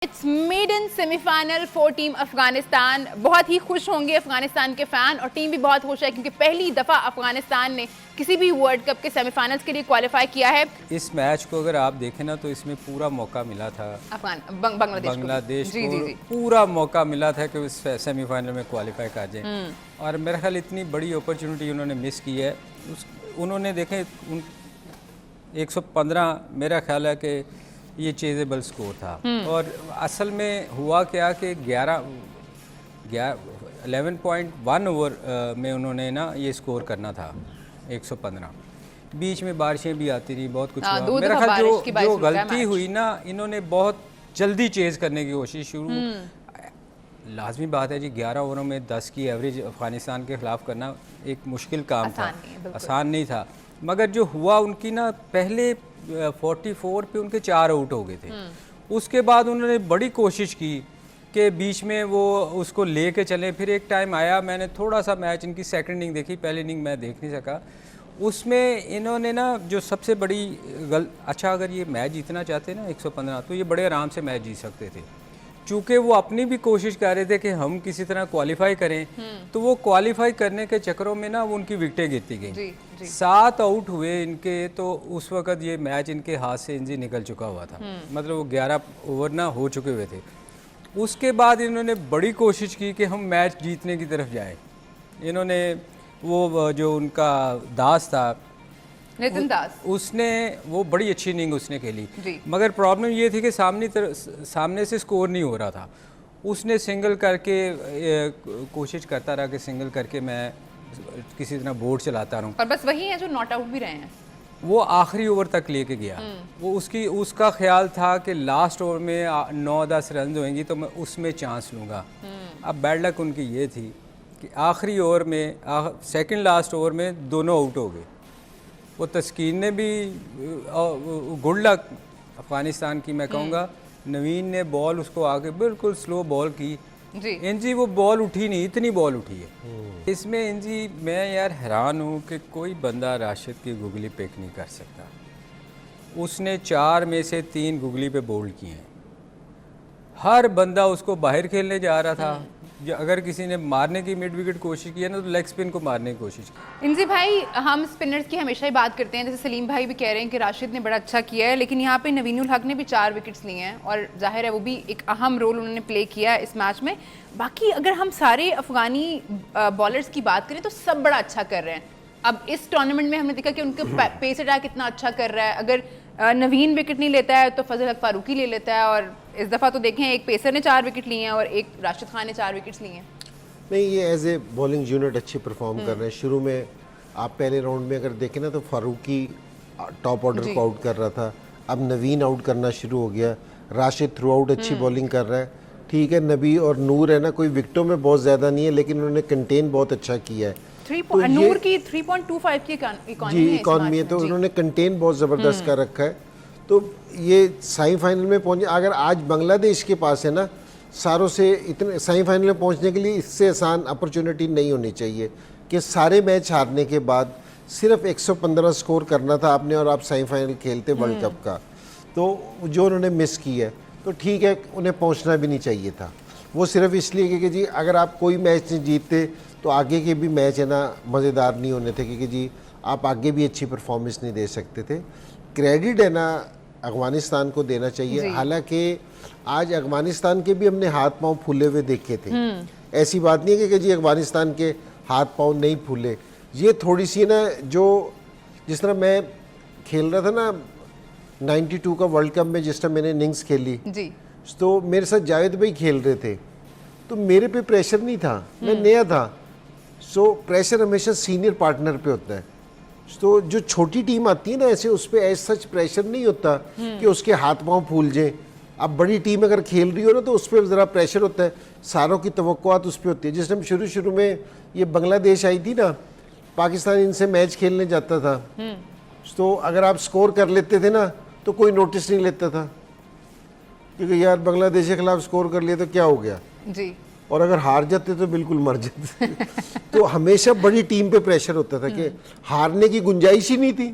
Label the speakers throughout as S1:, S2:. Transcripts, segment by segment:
S1: It's maiden semifinal for team Afghanistan. बहुत ही खुश होंगे अफगानिस्तान के फैन और टीम भी बहुत खुश है क्योंकि पहली दफ़ा अफगानिस्तान ने किसी भी वर्ल्ड कप के सेमीफाइनल्स के लिए क्वालिफाई किया है।
S2: इस मैच को अगर आप देखें ना तो इसमें पूरा मौका मिला था बांग्लादेश को पूरा मौका मिला था कि उस सेमीफाइनल में क्वालिफाई कर जाए और मेरा ख्याल इतनी बड़ी अपॉर्चुनिटी उन्होंने मिस की है। उन्होंने देखें 115 मेरा ख्याल है कि ये चेजेबल स्कोर था और असल में हुआ क्या कि 11.1 ओवर में उन्होंने ना ये स्कोर करना था 115। बीच में बारिशें भी आती रही, बहुत कुछ हुआ। मेरा ख्याल जो गलती हुई ना, इन्होंने बहुत जल्दी चेज करने की कोशिश शुरू। लाजमी बात है जी, 11 ओवरों में 10 की एवरेज अफगानिस्तान के खिलाफ करना एक मुश्किल काम था, आसान नहीं था। मगर जो हुआ उनकी ना, पहले 44 पे उनके 4 आउट हो गए थे। उसके बाद उन्होंने बड़ी कोशिश की कि बीच में वो उसको ले के चलें। फिर एक टाइम आया, मैंने थोड़ा सा मैच इनकी सेकंड इनिंग देखी, पहली इनिंग मैं देख नहीं सका। उसमें इन्होंने ना जो सबसे बड़ी अच्छा, अगर ये मैच जीतना चाहते ना 115 तो ये बड़े आराम से मैच जीत सकते थे। चूँकि वो अपनी भी कोशिश कर रहे थे कि हम किसी तरह क्वालिफाई करें, तो वो क्वालिफाई करने के चक्करों में ना वो उनकी विकेटें गिरती गई। 7 आउट हुए इनके, तो उस वक़्त ये मैच इनके हाथ से इंजी निकल चुका हुआ था। मतलब वो 11 ओवर ना हो चुके हुए थे। उसके बाद इन्होंने बड़ी कोशिश की कि हम मैच जीतने की तरफ जाएं। इन्होंने वो जो उनका दास था,
S1: नितिन दास,
S2: उसने वो बड़ी अच्छी इनिंग उसने खेली। मगर प्रॉब्लम ये थी कि सामने से स्कोर नहीं हो रहा था। उसने सिंगल करके कोशिश करता रहा कि सिंगल करके मैं किसी तरह बोर्ड चलाता रहूं।
S1: और बस वही है जो नॉट आउट भी रहे हैं।
S2: वो आखिरी ओवर तक लेके गया। वो उसका ख्याल था कि लास्ट ओवर में 9-10 रन होंगी तो मैं उसमें चांस लूँगा। अब बैड लक उनकी ये थी कि आखिरी ओवर में, सेकंड लास्ट ओवर में दोनों आउट हो गए। वो तस्कीन ने भी गुड लक अफगानिस्तान की, मैं कहूँगा। नवीन ने बॉल उसको आके बिल्कुल स्लो बॉल की इंजी, वो बॉल उठी नहीं, इतनी बॉल उठी है इसमें इंजी। मैं यार हैरान हूँ कि कोई बंदा राशिद की गुगली पिक नहीं कर सकता। उसने 4 में से 3 गुगली पे बोल्ड किए हैं। हर बंदा उसको बाहर खेलने जा रहा था। अगर किसी ने मारने की मिड विकेट कोशिश की है ना, तो लेग स्पिन को मारने की कोशिश की।
S1: इंजी भाई, हम स्पिनर्स की हमेशा ही बात करते हैं, जैसे सलीम भाई भी कह रहे हैं कि राशिद ने बड़ा अच्छा किया है, लेकिन यहाँ पे नवीनुल हक ने भी 4 विकेट्स लिए हैं और जाहिर है वो भी एक अहम रोल उन्होंने प्ले किया है इस मैच में। बाकी अगर हम सारे अफगानी बॉलर्स की बात करें तो सब बड़ा अच्छा कर रहे हैं। अब इस टूर्नामेंट में हमने देखा कि उनका पेस अटैक कितना अच्छा कर रहा है। अगर नवीन विकेट नहीं लेता है तो फजल हक फारूकी ले लेता है, और इस दफ़ा तो देखें एक पेसर ने 4 विकेट लिए हैं और एक राशिद खान ने 4 विकेट्स लिए हैं।
S3: नहीं, ये एज ए बॉलिंग यूनिट अच्छी परफॉर्म कर रहे हैं। शुरू में आप पहले राउंड में अगर देखें ना, तो फारूकी टॉप ऑर्डर को आउट कर रहा था। अब नवीन आउट करना शुरू हो गया। राशिद थ्रू आउट अच्छी बॉलिंग कर रहा है। ठीक है, नबी और नूर है ना, कोई विकेटों में बहुत ज़्यादा नहीं है, लेकिन उन्होंने कंटेन बहुत अच्छा किया है।
S1: तो नूर की 3.25 की
S3: इकॉनमी है, तो उन्होंने कंटेन बहुत ज़बरदस्त कर रखा है। तो ये सेमीफाइनल में पहुंचे। अगर आज बांग्लादेश के पास है ना, सारों से इतने सेमीफाइनल में पहुंचने के लिए इससे आसान अपॉर्चुनिटी नहीं होनी चाहिए कि सारे मैच हारने के बाद सिर्फ 115 स्कोर करना था आपने और आप सेमीफाइनल खेलते वर्ल्ड कप का। तो जो उन्होंने मिस की है, तो ठीक है, उन्हें पहुंचना भी नहीं चाहिए था। वो सिर्फ इसलिए कि जी अगर आप कोई मैच नहीं जीतते तो आगे के भी मैच है ना मज़ेदार नहीं होने थे, क्योंकि जी आप आगे भी अच्छी परफॉर्मेंस नहीं दे सकते थे। क्रेडिट है ना अफगानिस्तान को देना चाहिए। हालांकि आज अफगानिस्तान के भी हमने हाथ पांव फूले हुए देखे थे। ऐसी बात नहीं है कि जी अफगानिस्तान के हाथ पांव नहीं फूले। ये थोड़ी सी ना, जो जिस तरह मैं खेल रहा था ना 92 का वर्ल्ड कप में, जिस तरह मैंने इनिंग्स खेली जी, तो मेरे साथ जावेद भाई खेल रहे थे, तो मेरे पे प्रेशर नहीं था, मैं नया था। सो प्रेशर हमेशा सीनियर पार्टनर पे होता है। तो जो छोटी टीम आती है ना, ऐसे उस पर एज सच प्रेशर नहीं होता कि उसके हाथ पांव फूल जाए। अब बड़ी टीम अगर खेल रही हो ना, तो उस पर ज़रा प्रेशर होता है, सारों की तवक्कुआत उस पर होती है। जिस टाइम शुरू में ये बांग्लादेश आई थी ना, पाकिस्तान इनसे मैच खेलने जाता था, तो अगर आप स्कोर कर लेते थे ना, तो कोई नोटिस नहीं लेता था, क्योंकि यार बांग्लादेश के खिलाफ स्कोर कर लिया तो क्या हो गया जी, और अगर हार जाते तो बिल्कुल मर जाते। तो हमेशा बड़ी टीम पे प्रेशर होता था कि हारने की गुंजाइश ही नहीं थी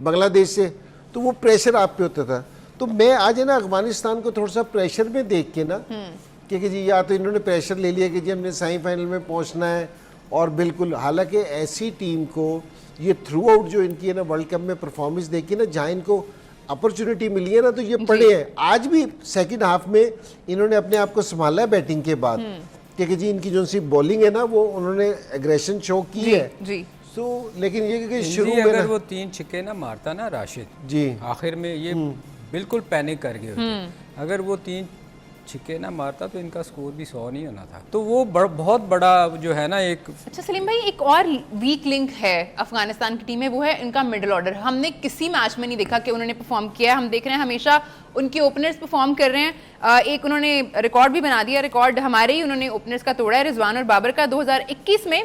S3: बांग्लादेश से, तो वो प्रेशर आप पे होता था। तो तो मैं आज है ना अफगानिस्तान को थोड़ा सा प्रेशर में देख के ना कि जी या तो इन्होंने प्रेशर ले लिया कि जी हमने सेमीफाइनल में पहुंचना है, और बिल्कुल हालांकि ऐसी टीम को ये थ्रू आउट जो इनकी है ना वर्ल्ड कप में परफॉर्मेंस देखी ना, जहाँ इनको अपॉर्चुनिटी मिली है ना, तो ये पड़े हैं। आज भी सेकंड हाफ में इन्होंने अपने आप को संभाला है बैटिंग के बाद, क्योंकि जी इनकी जो सी बॉलिंग है ना वो उन्होंने एग्रेशन शो की है
S1: जी।
S3: तो लेकिन ये कि शुरू
S2: जी
S3: में
S2: अगर वो 3 छक्के ना मारता ना राशिद
S3: जी
S2: आखिर में, ये बिल्कुल पैनिक कर गए होते। अगर वो 3 छक्के ना मारता तो इनका स्कोर भी 100 नहीं होना था। तो वो बहुत बड़ा जो है ना एक।
S1: अच्छा सलीम भाई, एक और वीक लिंक है अफगानिस्तान की टीम में, वो है इनका मिडिल ऑर्डर। हमने किसी मैच में नहीं देखा कि उन्होंने परफॉर्म किया है। हम देख रहे हैं हमेशा उनके ओपनर्स परफॉर्म कर रहे हैं। एक उन्होंने रिकॉर्ड भी बना दिया, रिकॉर्ड हमारे ही उन्होंने ओपनर्स का तोड़ा है, रिजवान और बाबर का। 2021 में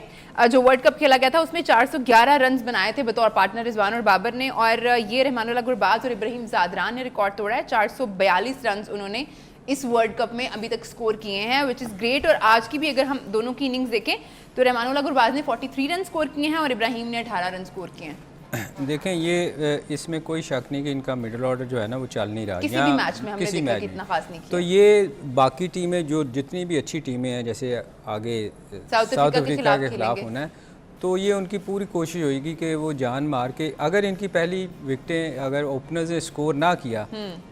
S1: जो वर्ल्ड कप खेला गया था उसमें 411 रन बनाए थे बतौर पार्टनर रिजवान और बाबर ने, और ये रहमानुल्लाह गुरबाज और इब्राहिम ज़ादरान ने रिकॉर्ड तोड़ा है। 442 रन उन्होंने इस वर्ल्ड कप में अभी तक स्कोर किए हैं, विच इज़ ग्रेट। और आज की भी अगर हम दोनों की इनिंग्स देखें तो रहमानुल्लाह गुरबाज ने 43 रन स्कोर किए हैं और इब्राहिम ने 18 रन स्कोर किए हैं।
S2: देखें ये इसमें कोई शक नहीं कि इनका मिडिल ऑर्डर जो है ना वो चल नहीं रहा
S1: किसी भी मैच में हमने देखा कि इतना खास नहीं किया।
S2: तो ये बाकी टीमें जो जितनी भी अच्छी टीमें हैं, जैसे आगे साउथ अफ्रीका के खिलाफ होना है, तो ये उनकी पूरी कोशिश होगी कि वो जान मार के, अगर इनकी पहली विकेटें अगर ओपनर्स ने स्कोर ना किया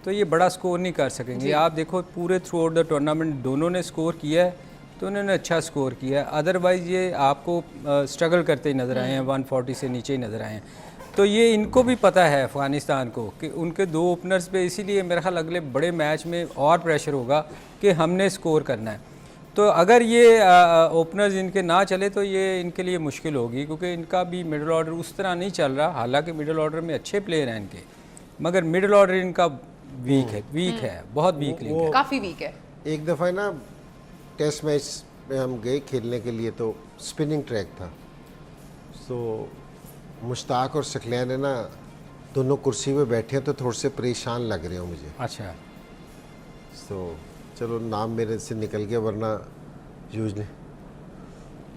S2: तो ये बड़ा स्कोर नहीं कर सकेंगे। आप देखो पूरे थ्रू आउट द टूर्नामेंट दोनों ने स्कोर किया है तो उन्होंने अच्छा स्कोर किया है, अदरवाइज़ ये आपको स्ट्रगल करते ही नज़र आए हैं, 140 से नीचे ही नज़र आए हैं। तो ये इनको भी पता है अफ़गानिस्तान को कि उनके 2 ओपनर्स पे, इसीलिए मेरा ख्याल अगले बड़े मैच में और प्रेशर होगा कि हमने स्कोर करना है। तो अगर ये ओपनर्स इनके ना चले तो ये इनके लिए मुश्किल होगी, क्योंकि इनका भी मिडिल ऑर्डर उस तरह नहीं चल रहा। हालांकि मिडिल ऑर्डर में अच्छे प्लेयर हैं इनके, मगर मिडिल ऑर्डर इनका वीक है, बहुत वीक है,
S1: काफ़ी वीक है।
S3: एक दफ़ा ना टेस्ट मैच में हम गए खेलने के लिए, तो स्पिनिंग ट्रैक था, तो मुश्ताक और सकलैन है ना दोनों कुर्सी पे बैठे हैं, तो थोड़े से परेशान लग रहे हो मुझे।
S2: अच्छा,
S3: तो चलो नाम मेरे से निकल गया, वरना यूजली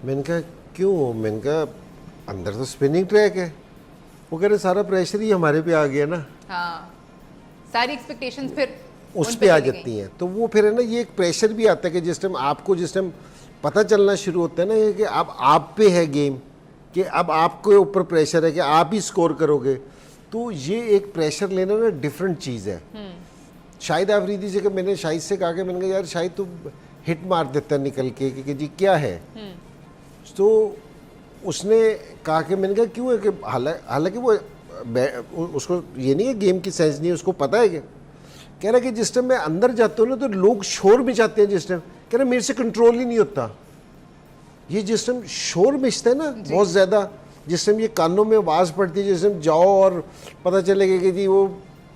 S3: मैंने कहा क्यों, मैंने कहा अंदर तो स्पिनिंग ट्रैक है। वो कह रहे सारा प्रेशर ही हमारे पे आ गया ना।
S1: हाँ, सारी एक्सपेक्टेशंस फिर
S3: उस पे आ जाती हैं, तो वो फिर है ना ये एक प्रेशर भी आता है कि जिस टाइम पता चलना शुरू होता है ना कि अब आप पे है गेम, कि अब आपके ऊपर प्रेशर है कि आप ही स्कोर करोगे, तो ये एक प्रेशर लेना ना डिफरेंट चीज़ है। शाहिद आफरीदी से मैंने शाहिद से कहा कि मैंने कहा यार शाहिद तू हिट मार देता निकल के कि जी क्या है, तो उसने कहा कि मैंने कहा क्यों है कि हालांकि वो उसको ये नहीं है गेम की सेंस नहीं है, उसको पता है कि कह रहा कि जिस टाइम मैं अंदर जाता हूँ ना तो लोग शोर मचाते हैं, जिस टाइम कह रहा मेरे से कंट्रोल ही नहीं होता। ये जिस टाइम शोर मचता है ना बहुत ज़्यादा, जिस टाइम ये कानों में आवाज़ पड़ती है, जिस टाइम जाओ और पता चलेगा कि जी वो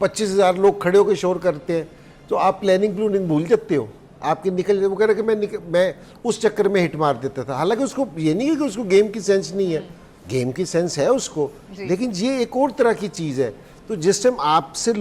S3: 25,000 लोग खड़े होकर शोर करते हैं, तो आप प्लानिंग भूल जाते हो, आपके निकल जाते। वो कह रहा कि मैं उस चक्कर में हिट मार देता था। हालांकि उसको ये नहीं है कि उसको गेम की सेंस नहीं है, गेम की सेंस है उसको, लेकिन ये एक और तरह की चीज़ है। तो जिस टाइम आपसे